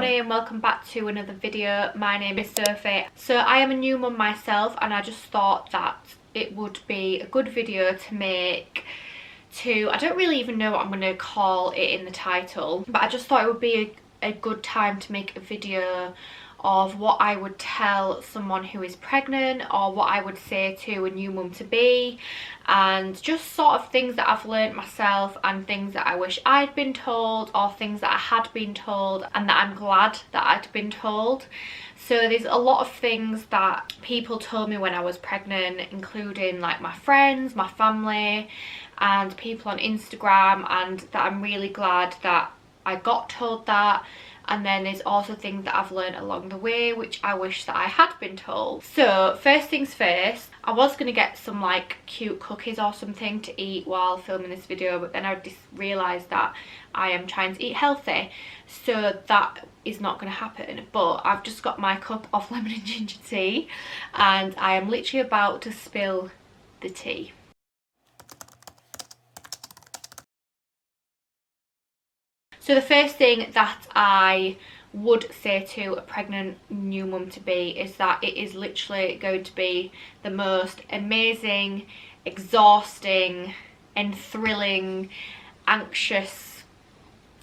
everybody and welcome back to another video. My name is Sophie. So I am a new mum myself and I just thought that it would be a good video to make I don't really even know what I'm going to call it in the title, but I just thought it would be a good time to make a video of what I would tell someone who is pregnant or what I would say to a new mum to be, and just sort of things that I've learned myself and things that I wish I'd been told or things that I had been told and that I'm glad that I'd been told. So there's a lot of things that people told me when I was pregnant, including like my friends, my family and people on Instagram, and that I'm really glad that I got told that. And then there's also things that I've learned along the way which I wish that I had been told. So first things first, I was going to get some like cute cookies or something to eat while filming this video, but then I just realised that I am trying to eat healthy, so that is not going to happen. But I've just got my cup of lemon and ginger tea and I am literally about to spill the tea. So the first thing that I would say to a pregnant new mum to be is that it is literally going to be the most amazing, exhausting and thrilling, anxious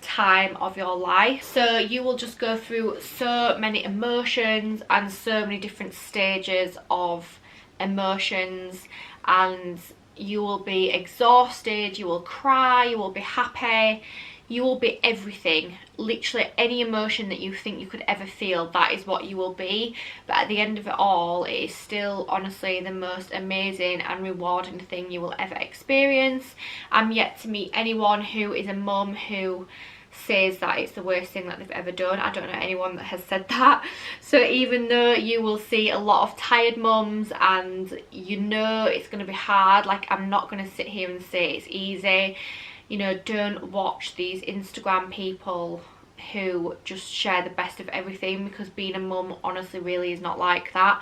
time of your life. So you will just go through so many emotions and so many different stages of emotions, and you will be exhausted, you will cry, you will be happy, you will be everything. Literally any emotion that you think you could ever feel, that is what you will be. But at the end of it all, it is still honestly the most amazing and rewarding thing you will ever experience. I'm yet to meet anyone who is a mum who says that it's the worst thing that they've ever done. I don't know anyone that has said that. So even though you will see a lot of tired mums and you know it's going to be hard, like I'm not going to sit here and say it's easy. You know, don't watch these Instagram people who just share the best of everything, because being a mum honestly really is not like that.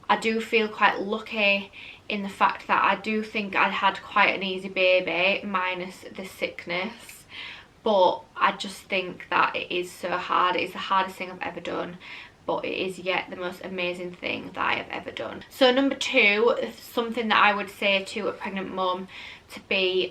I do feel quite lucky in the fact that I do think I had quite an easy baby, minus the sickness. But I just think that it is so hard. It's the hardest thing I've ever done, but it is yet the most amazing thing that I have ever done. So number two, something that I would say to a pregnant mum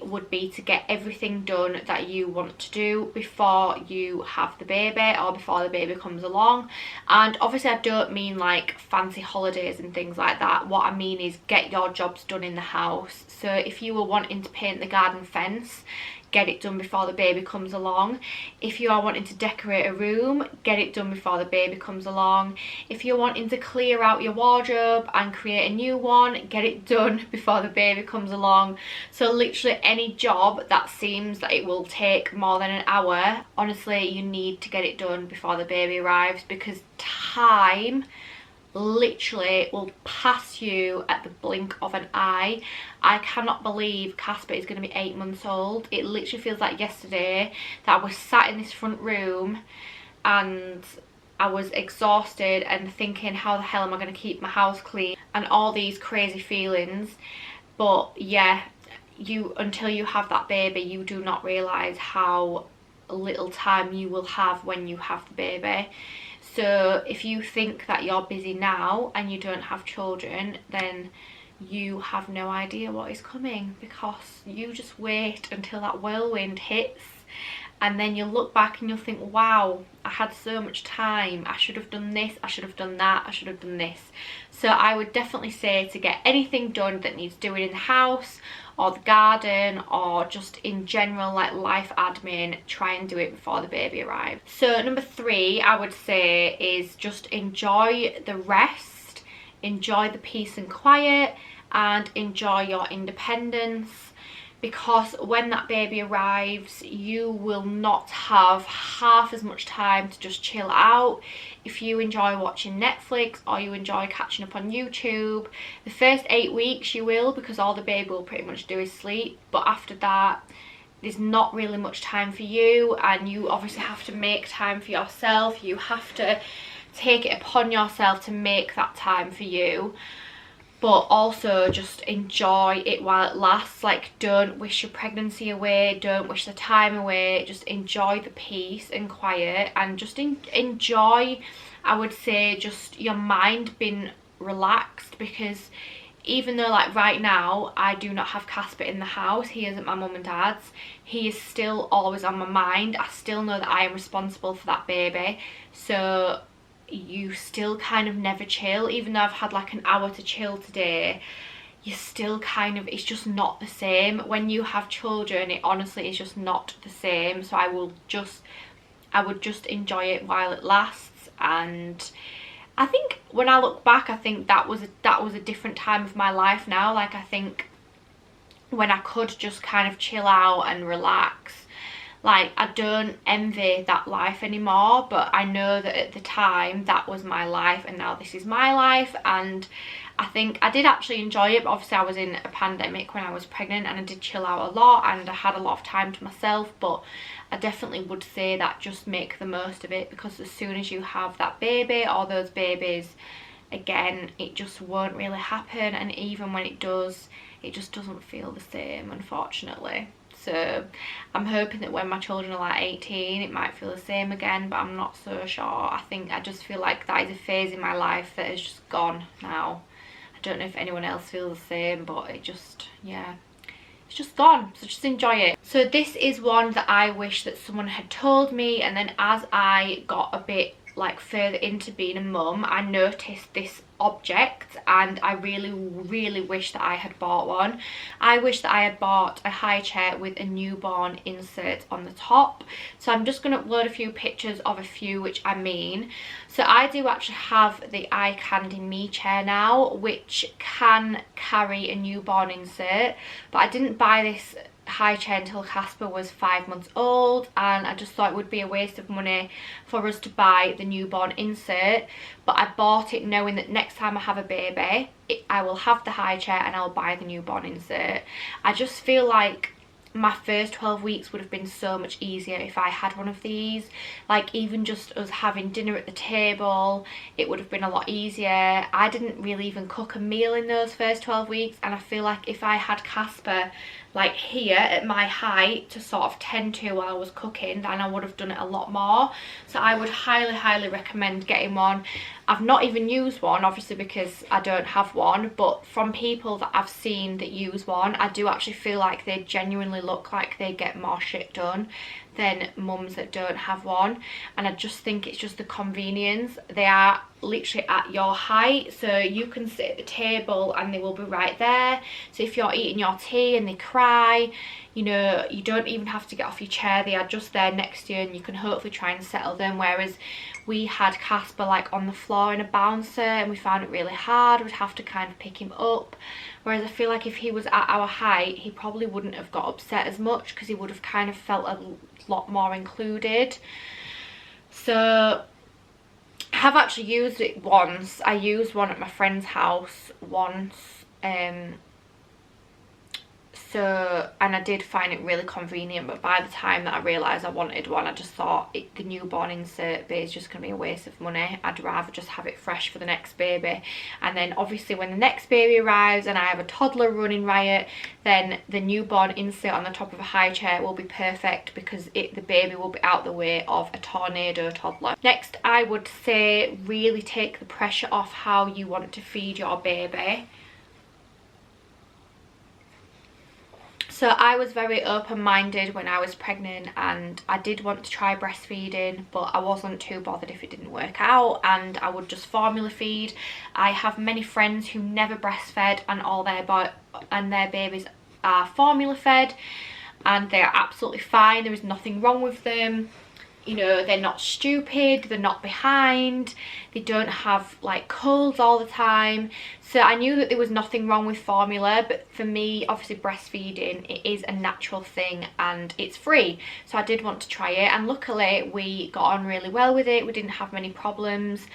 would be to get everything done that you want to do before you have the baby or before the baby comes along. And obviously I don't mean like fancy holidays and things like that. What I mean is get your jobs done in the house. So if you were wanting to paint the garden fence, get it done before the baby comes along. If you are wanting to decorate a room, get it done before the baby comes along. If you're wanting to clear out your wardrobe and create a new one, get it done before the baby comes along. So literally any job that seems that it will take more than an hour, honestly you need to get it done before the baby arrives, because time literally will pass you at the blink of an eye. I cannot believe Casper is going to be 8 months old. It literally feels like yesterday that I was sat in this front room and I was exhausted and thinking, how the hell am I going to keep my house clean, and all these crazy feelings. But yeah, until you have that baby, you do not realise how little time you will have when you have the baby. So if you think that you're busy now and you don't have children, then you have no idea what is coming, because you just wait until that whirlwind hits and then you'll look back and you'll think, wow, I had so much time, I should have done this, I should have done that, I should have done this. So I would definitely say to get anything done that needs doing in the house or the garden or just in general like life admin, try and do it before the baby arrives. So number three I would say is just enjoy the rest, enjoy the peace and quiet, and enjoy your independence. Because when that baby arrives, you will not have half as much time to just chill out. If you enjoy watching Netflix or you enjoy catching up on YouTube, the first 8 weeks you will, because all the baby will pretty much do is sleep. But after that, there's not really much time for you, and you obviously have to make time for yourself. You have to take it upon yourself to make that time for you. but also just enjoy it while it lasts. Like, don't wish your pregnancy away, don't wish the time away, just enjoy the peace and quiet, and just enjoy, I would say, just your mind being relaxed. Because even though, like, right now I do not have Casper in the house, he is at my mum and dad's, he is still always on my mind. I still know that I am responsible for that baby, so you still kind of never chill. Even though I've had like an hour to chill today, you still kind of, it's just not the same. When you have children, it honestly is just not the same. So I would just enjoy it while it lasts. And I think when I look back, I think that was a different time of my life now. Like, I think when I could just kind of chill out and relax, like, I don't envy that life anymore, but I know that at the time that was my life, and now this is my life. And I think I did actually enjoy it, but obviously I was in a pandemic when I was pregnant, and I did chill out a lot and I had a lot of time to myself. But I definitely would say that just make the most of it, because as soon as you have that baby or those babies again, it just won't really happen. And even when it does, it just doesn't feel the same, unfortunately. So I'm hoping that when my children are like 18, it might feel the same again, but I'm not so sure. I just feel like that is a phase in my life that is just gone now. I don't know if anyone else feels the same, but it just, yeah, it's just gone. So just enjoy it. So this is one that I wish that someone had told me, and then as I got a bit like further into being a mum, I noticed this object, and I really wish that I had bought one. I wish that I had bought a high chair with a newborn insert on the top. So I'm just going to upload a few pictures of a few which I mean. So I do actually have the Eye Candy Me chair now, which can carry a newborn insert, but I didn't buy this high chair until Casper was 5 months old, and I just thought it would be a waste of money for us to buy the newborn insert. But I bought it knowing that next time I have a baby, I will have the high chair and I'll buy the newborn insert. I just feel like my first 12 weeks would have been so much easier if I had one of these. Like, even just us having dinner at the table, it would have been a lot easier. I didn't really even cook a meal in those first 12 weeks, and I feel like if I had Casper like here at my height to sort of tend to while I was cooking, then I would have done it a lot more. So I would highly recommend getting one. I've not even used one, obviously, because I don't have one, but from people that I've seen that use one, I do actually feel like they genuinely look like they get more shit done than mums that don't have one. And I just think it's just the convenience. They are literally at your height, so you can sit at the table and they will be right there. So if you're eating your tea and they cry, you know, you don't even have to get off your chair, they are just there next to you, and you can hopefully try and settle them. Whereas we had Casper like on the floor in a bouncer, and we found it really hard. We'd have to kind of pick him up, whereas I feel like if he was at our height, he probably wouldn't have got upset as much, because he would have kind of felt a lot more included. So I have actually used it once. I used one at my friend's house once, and I did find it really convenient, but by the time that I realised I wanted one, I just thought the newborn insert bit is just going to be a waste of money. I'd rather just have it fresh for the next baby. And then obviously when the next baby arrives and I have a toddler running riot, then the newborn insert on the top of a high chair will be perfect, because the baby will be out the way of a tornado toddler. Next, I would say really take the pressure off how you want to feed your baby. So I was very open-minded when I was pregnant, and I did want to try breastfeeding, but I wasn't too bothered if it didn't work out, and I would just formula feed. I have many friends who never breastfed, and their babies are formula fed, and they are absolutely fine. There is nothing wrong with them. You know, they're not stupid, they're not behind, they don't have like colds all the time. So I knew that there was nothing wrong with formula, but for me, obviously breastfeeding, it is a natural thing and it's free. So I did want to try it, and luckily we got on really well with it. We didn't have many problems,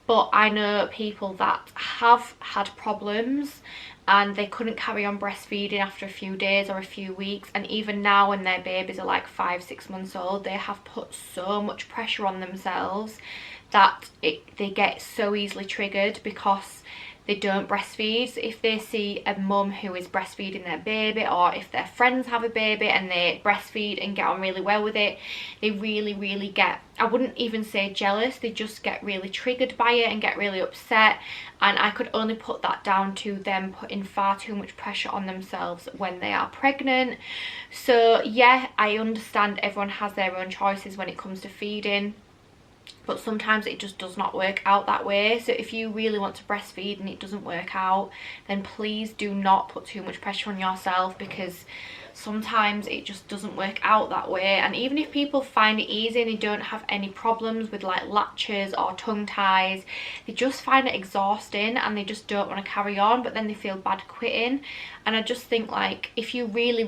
but I know people that have had problems and they couldn't carry on breastfeeding after a few days or a few weeks. And even now when their babies are like 5-6 months old, they have put so much pressure on themselves that they get so easily triggered, because they don't breastfeed. So if they see a mum who is breastfeeding their baby, or if their friends have a baby and they breastfeed and get on really well with it, they really get, I wouldn't even say jealous, they just get really triggered by it and get really upset. And I could only put that down to them putting far too much pressure on themselves when they are pregnant. So yeah, I understand everyone has their own choices when it comes to feeding, but sometimes it just does not work out that way. So if you really want to breastfeed and it doesn't work out, then please do not put too much pressure on yourself, because sometimes it just doesn't work out that way. And even if people find it easy and they don't have any problems with like latches or tongue ties, they just find it exhausting and they just don't want to carry on, but then they feel bad quitting. And I just think, like, if you really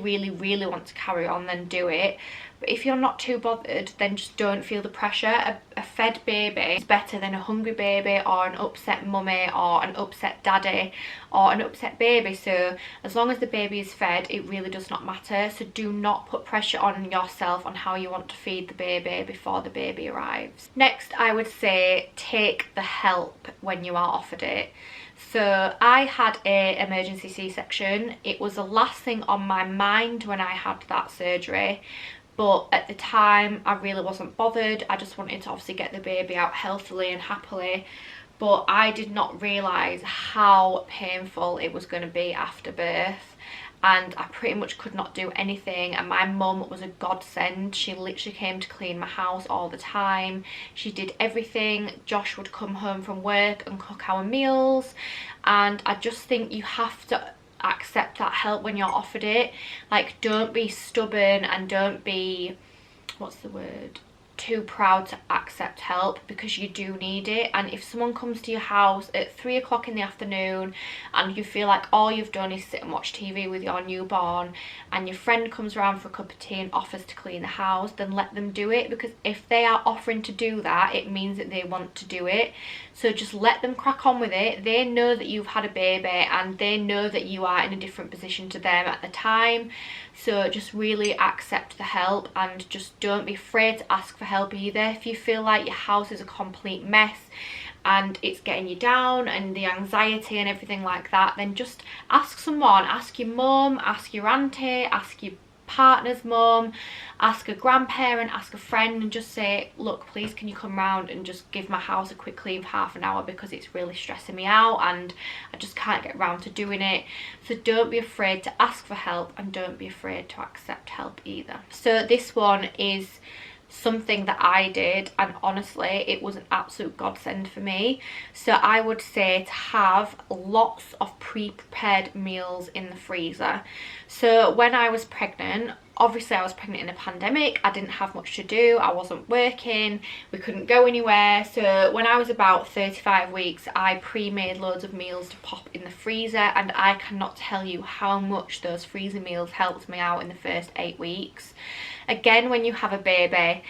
want to carry on, then do it. But if you're not too bothered, then just don't feel the pressure. A fed baby is better than a hungry baby, or an upset mummy, or an upset daddy, or an upset baby. So as long as the baby is fed, it really does not matter. So do not put pressure on yourself on how you want to feed the baby before the baby arrives. Next, I would say take the help when you are offered it. So I had an emergency C-section. It was the last thing on my mind when I had that surgery. But at the time, I really wasn't bothered. I just wanted to obviously get the baby out healthily and happily. But I did not realise how painful it was going to be after birth. And I pretty much could not do anything. And my mum was a godsend. She literally came to clean my house all the time. She did everything. Josh would come home from work and cook our meals. And I just think you have to accept that help when you're offered it. Like, don't be stubborn and don't be, what's the word, too proud to accept help, because you do need it. And if someone comes to your house at 3 o'clock in the afternoon and you feel like all you've done is sit and watch TV with your newborn, and your friend comes around for a cup of tea and offers to clean the house, then let them do it, because if they are offering to do that, it means that they want to do it. So just let them crack on with it. They know that you've had a baby and they know that you are in a different position to them at the time. So just really accept the help, and just don't be afraid to ask for help either. If you feel like your house is a complete mess and it's getting you down, and the anxiety and everything like that, then just ask someone. Ask your mum, ask your auntie, ask your partner's mum, ask a grandparent, ask a friend, and just say, look, please can you come round and just give my house a quick clean for half an hour, because it's really stressing me out and I just can't get round to doing it. So don't be afraid to ask for help, and don't be afraid to accept help either. So this one is something that I did, and honestly it was an absolute godsend for me. So I would say to have lots of pre-prepared meals in the freezer. So when I was pregnant, obviously I was pregnant in a pandemic, I didn't have much to do, I wasn't working, we couldn't go anywhere. So when I was about 35 weeks, I pre-made loads of meals to pop in the freezer, and I cannot tell you how much those freezer meals helped me out in the first 8 weeks. Again, when you have a baby,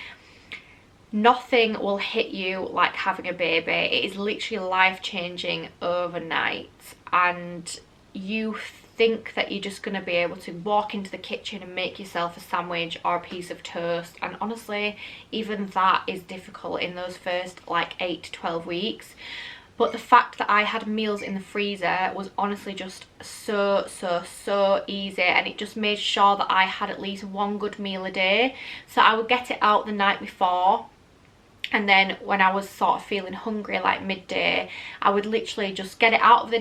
nothing will hit you like having a baby. It is literally life-changing overnight, and you think that you're just going to be able to walk into the kitchen and make yourself a sandwich or a piece of toast, and honestly even that is difficult in those first like 8 to 12 weeks. But the fact that I had meals in the freezer was honestly just so easy, and it just made sure that I had at least one good meal a day. So I would get it out the night before, and then when I was sort of feeling hungry like midday, I would literally just get it out of the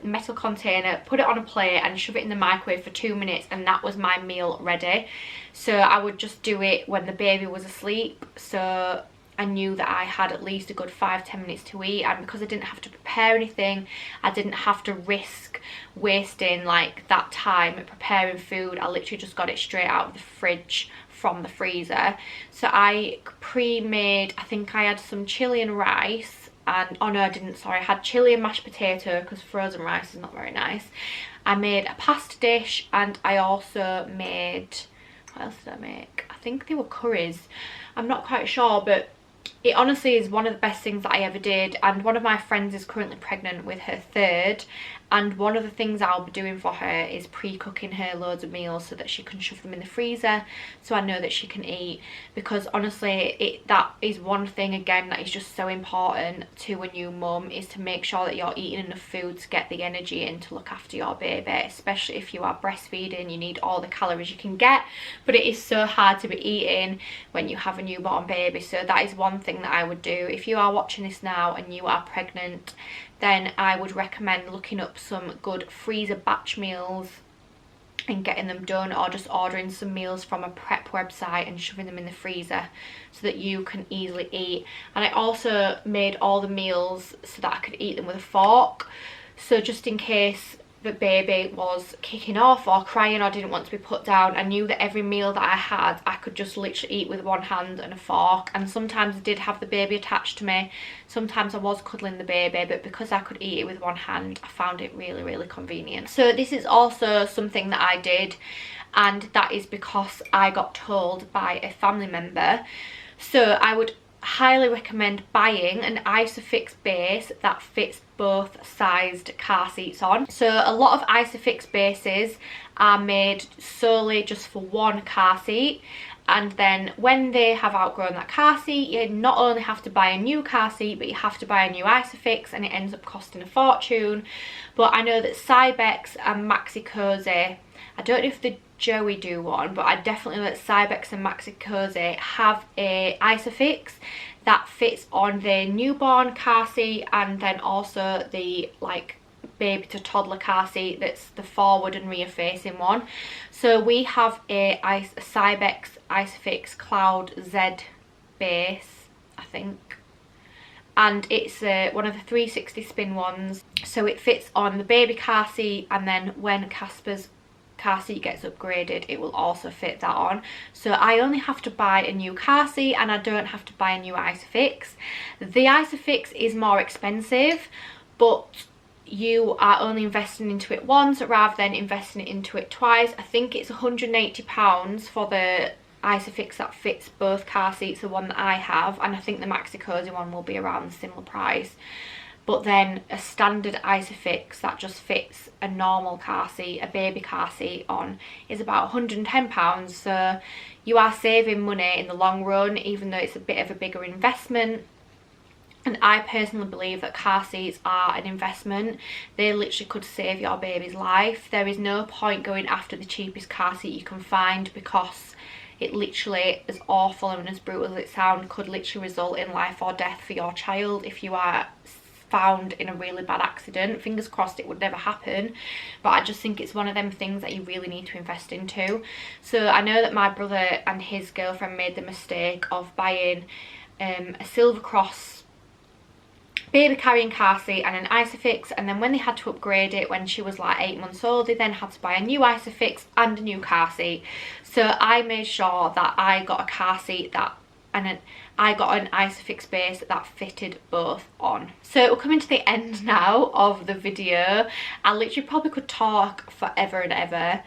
metal container, put it on a plate and shove it in the microwave for 2 minutes, and that was my meal ready. So I would just do it when the baby was asleep, so I knew that I had at least a good 5-10 minutes to eat. And because I didn't have to prepare anything, I didn't have to risk wasting like that time preparing food. I literally just got it straight out of the fridge from the freezer. So I pre-made, I think I had some chilli and rice, and oh no I didn't, sorry, I had chilli and mashed potato, because frozen rice is not very nice. I made a pasta dish, and I also made, what else did I make? I think they were curries, I'm not quite sure, but it honestly is one of the best things that I ever did. And one of my friends is currently pregnant with her third, And one of the things I'll be doing for her is pre-cooking her loads of meals so that she can shove them in the freezer, so I know that she can eat. Because honestly, that is one thing again that is just so important to a new mum, is to make sure that you're eating enough food to get the energy in to look after your baby. Especially if you are breastfeeding, you need all the calories you can get, but it is so hard to be eating when you have a newborn baby. So that is one thing that I would do. If you are watching this now and you are pregnant, then I would recommend looking up some good freezer batch meals and getting them done, or just ordering some meals from a prep website and shoving them in the freezer so that you can easily eat. And I also made all the meals so that I could eat them with a fork, so just in case the baby was kicking off or crying or didn't want to be put down, I knew that every meal that I had I could just literally eat with one hand and a fork. And sometimes I did have the baby attached to me, sometimes I was cuddling the baby, but because I could eat it with one hand, I found it really convenient. So this is also something that I did, and that is because I got told by a family member. So I would highly recommend buying an Isofix base that fits both sized car seats on. So a lot of Isofix bases are made solely just for one car seat, and then when they have outgrown that car seat, you not only have to buy a new car seat, but you have to buy a new Isofix, and it ends up costing a fortune. But I know that Cybex and Maxi Cosi, I don't know if the Joey do one, but I definitely know that Cybex and Maxi Cosi have a Isofix that fits on the newborn car seat, and then also the like baby to toddler car seat that's the forward and rear facing one. So we have a Cybex Isofix Cloud Z base, I think, and it's one of the 360 spin ones, so it fits on the baby car seat, and then when Casper's car seat gets upgraded, it will also fit that on. So I only have to buy a new car seat, and I don't have to buy a new Isofix. The Isofix is more expensive, but you are only investing into it once rather than investing into it twice. I think it's £180 for the Isofix that fits both car seats, the one that I have, and I think the Maxi Cosi one will be around the similar price. But then a standard Isofix that just fits a normal car seat, a baby car seat on, is about £110. So you are saving money in the long run, even though it's a bit of a bigger investment. And I personally believe that car seats are an investment. They literally could save your baby's life. There is no point going after the cheapest car seat you can find, because it literally, as awful and as brutal as it sounds, could literally result in life or death for your child if you are found in a really bad accident. Fingers crossed it would never happen, but I just think it's one of them things that you really need to invest into. So I know that my brother and his girlfriend made the mistake of buying a Silver Cross baby carrying car seat and an Isofix, and then when they had to upgrade it when she was like 8 months old, they then had to buy a new Isofix and a new car seat. So I made sure that I got a car seat I got an Isofix base that fitted both on. So we're coming to the end now of the video. I literally probably could talk forever and ever.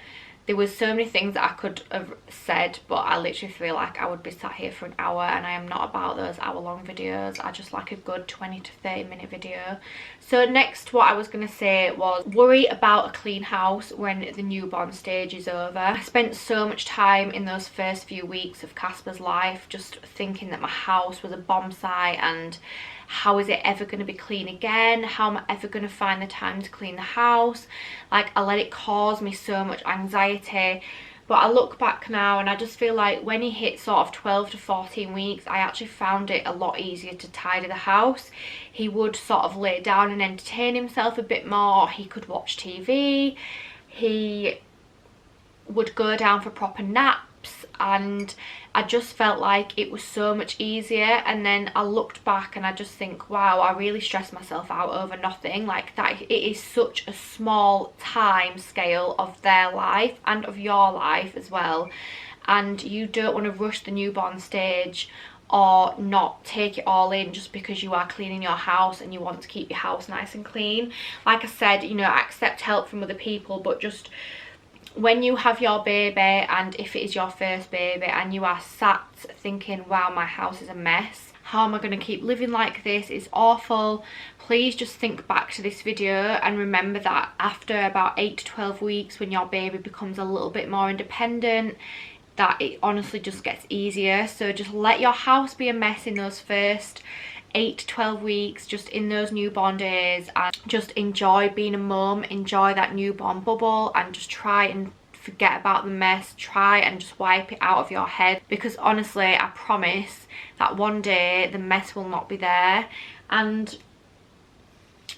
There was so many things that I could have said, but I literally feel like I would be sat here for an hour, and I am not about those hour-long videos. I just like a good 20 to 30 minute video. So next, what I was going to say was worry about a clean house when the newborn stage is over. I spent so much time in those first few weeks of Casper's life just thinking that my house was a bomb site, and how is it ever going to be clean again? How am I ever going to find the time to clean the house? Like, I let it cause me so much anxiety. But I look back now and I just feel like when he hit sort of 12 to 14 weeks, I actually found it a lot easier to tidy the house. He would sort of lay down and entertain himself a bit more. He could watch TV. He would go down for proper naps, and I just felt like it was so much easier. And then I looked back and I just think, wow, I really stressed myself out over nothing. Like, that, it is such a small time scale of their life and of your life as well, and you don't want to rush the newborn stage or not take it all in just because you are cleaning your house and you want to keep your house nice and clean. Like I said, you know, accept help from other people, but just when you have your baby, and if it is your first baby and you are sat thinking, wow, my house is a mess, how am I going to keep living like this? It's awful. Please just think back to this video and remember that after about 8 to 12 weeks, when your baby becomes a little bit more independent, that it honestly just gets easier. So just let your house be a mess in those first 8 to 12 weeks, just in those newborn days, and just enjoy being a mum, enjoy that newborn bubble, and just try and forget about the mess. Try and just wipe it out of your head, because honestly, I promise that one day the mess will not be there. And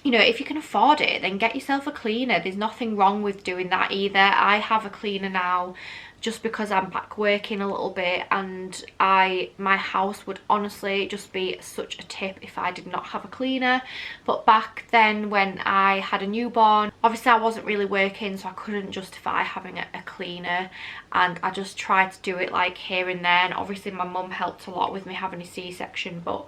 you know, if you can afford it, then get yourself a cleaner. There's nothing wrong with doing that either. I have a cleaner now just because I'm back working a little bit, and my house would honestly just be such a tip if I did not have a cleaner. But back then when I had a newborn, obviously I wasn't really working, so I couldn't justify having a cleaner, and I just tried to do it like here and there. And obviously my mum helped a lot with me having a C-section, but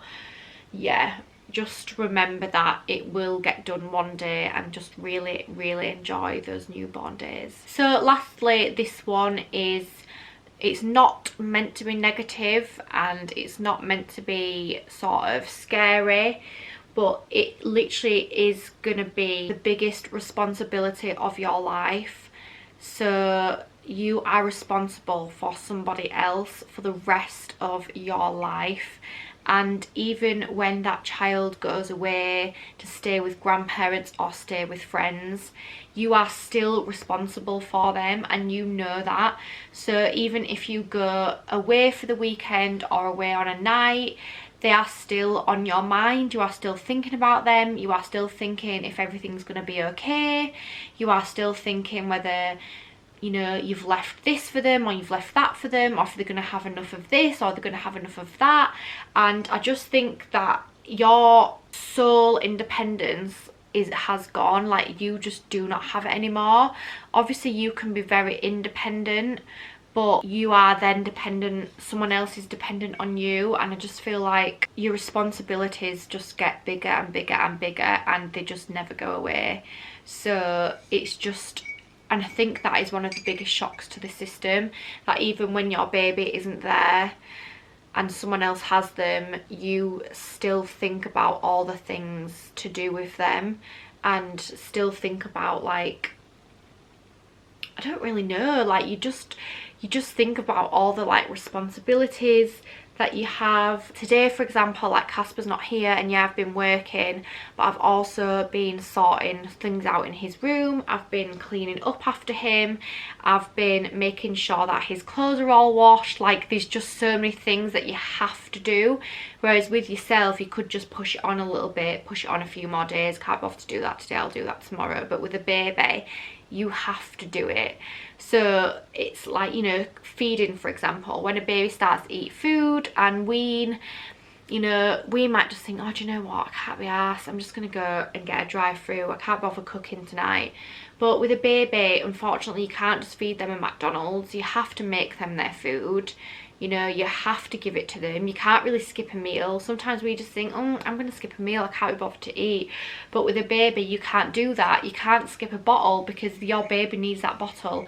yeah, just remember that it will get done one day, and just really enjoy those newborn days. So lastly, this one is, it's not meant to be negative and it's not meant to be sort of scary, but it literally is gonna be the biggest responsibility of your life. So you are responsible for somebody else for the rest of your life. And even when that child goes away to stay with grandparents or stay with friends, you are still responsible for them, and you know that. So even if you go away for the weekend or away on a night, they are still on your mind. You are still thinking about them. You are still thinking if everything's going to be okay. You are still thinking whether, you know, you've left this for them or you've left that for them, or if they're going to have enough of this or they're going to have enough of that. And I just think that your sole independence has gone. Like, you just do not have it anymore. Obviously you can be very independent, but you are then dependent, someone else is dependent on you, and I just feel like your responsibilities just get bigger and bigger and bigger, and they just never go away. So it's just, and I think that is one of the biggest shocks to the system, that even when your baby isn't there and someone else has them, you still think about all the things to do with them, and still think about, like, I don't really know, like you just think about all the like responsibilities that you have. Today, for example, like Casper's not here, and yeah, I've been working, but I've also been sorting things out in his room. I've been cleaning up after him. I've been making sure that his clothes are all washed. Like, there's just so many things that you have to do, whereas with yourself you could just push it on a little bit, push it on a few more days. Can't bother to do that today, I'll do that tomorrow. But with a baby, you have to do it. So it's like, you know, feeding, for example, when a baby starts to eat food and wean, you know, we might just think, oh, do you know what, I can't be arsed, I'm just gonna go and get a drive-through, I can't bother cooking tonight. But with a baby, unfortunately, you can't just feed them a McDonald's. You have to make them their food. You know, you have to give it to them. You can't really skip a meal. Sometimes we just think, oh, I'm going to skip a meal, I can't be bothered to eat. But with a baby, you can't do that. You can't skip a bottle because your baby needs that bottle.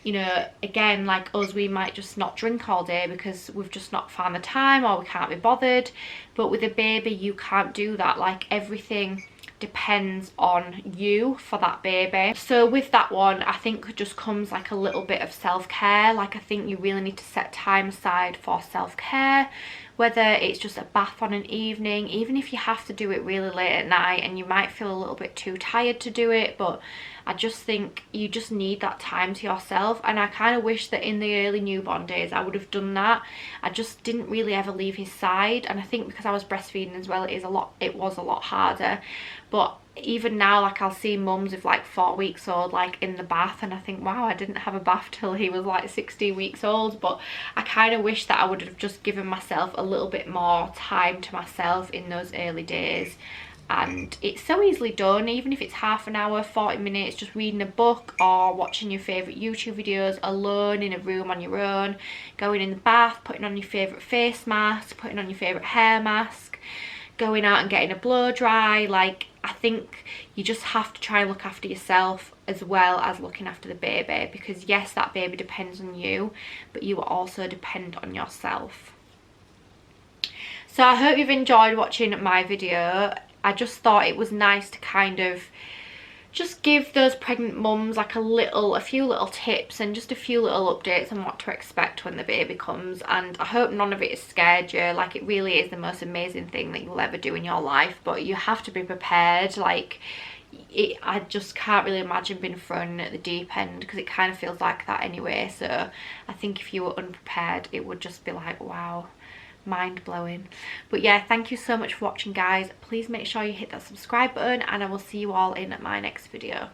You know, again, like us, we might just not drink all day because we've just not found the time, or we can't be bothered. But with a baby, you can't do that. Like, everything depends on you for that baby. So with that one, I think just comes like a little bit of self-care. Like, I think you really need to set time aside for self-care, whether it's just a bath on an evening, even if you have to do it really late at night and you might feel a little bit too tired to do it. But I just think you just need that time to yourself, and I kind of wish that in the early newborn days I would have done that. I just didn't really ever leave his side, and I think because I was breastfeeding as well, it was a lot harder. But even now, like, I'll see mums of like 4 weeks old like in the bath, and I think, wow, I didn't have a bath till he was like 16 weeks old. But I kind of wish that I would have just given myself a little bit more time to myself in those early days. And it's so easily done, even if it's half an hour, 40 minutes, just reading a book or watching your favourite YouTube videos alone in a room on your own, going in the bath, putting on your favourite face mask, putting on your favourite hair mask, going out and getting a blow dry. Like, I think you just have to try and look after yourself as well as looking after the baby, because yes, that baby depends on you, but you also depend on yourself. So I hope you've enjoyed watching my video. I just thought it was nice to kind of just give those pregnant mums like a few little tips and just a few little updates on what to expect when the baby comes. And I hope none of it has scared you. Like, it really is the most amazing thing that you'll ever do in your life, but you have to be prepared. Like, I just can't really imagine being thrown at the deep end, because it kind of feels like that anyway. So I think if you were unprepared, it would just be like, wow, mind-blowing. But yeah, thank you so much for watching, guys. Please make sure you hit that subscribe button, and I will see you all in my next video.